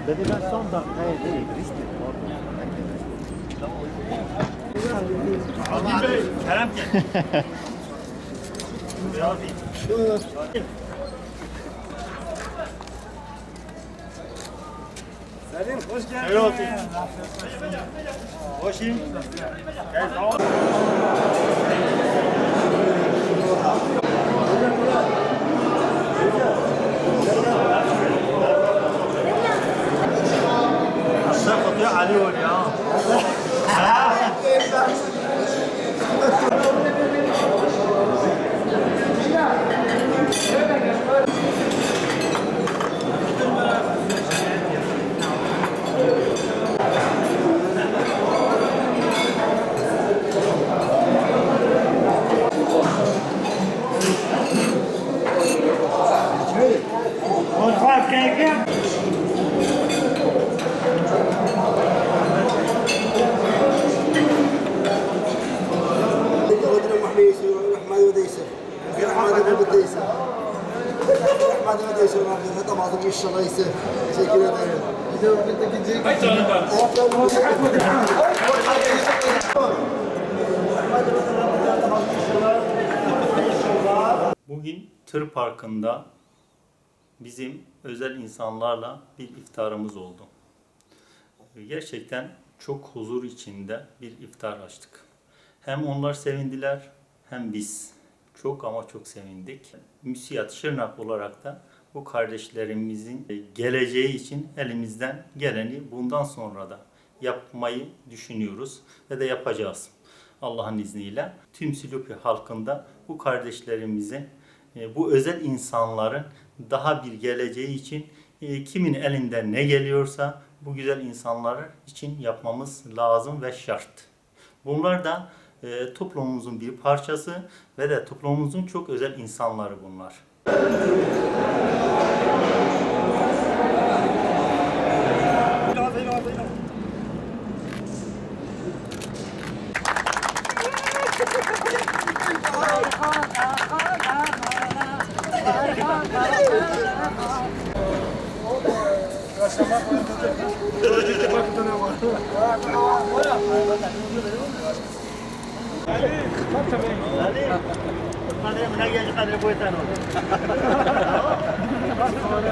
Dedi ben son dakikaya değil, risk Azim Bey, Kerem gel. Biraz iyi. Selim hoş geldin. Şöyle oturayım. Hoşum. Gel, sağ ol. Aşağı fotoğraf Ali ol ya. Mutfak keyfi. Teşekkür ederim. Bugün tır parkında bizim özel insanlarla bir iftarımız oldu. Gerçekten çok huzur içinde bir iftar açtık. Hem onlar sevindiler hem biz. Çok ama çok sevindik. Müsiyat Şırnak olarak da bu kardeşlerimizin geleceği için elimizden geleni bundan sonra da yapmayı düşünüyoruz ve de yapacağız. Allah'ın izniyle tüm Silopi halkında bu kardeşlerimizin, bu özel insanların daha bir geleceği için kimin elinden ne geliyorsa bu güzel insanlar için yapmamız lazım ve şart. Bunlar da toplumumuzun bir parçası ve de toplumumuzun çok özel insanları bunlar.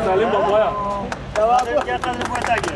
Salim babaya. Gel kadri boyata gel.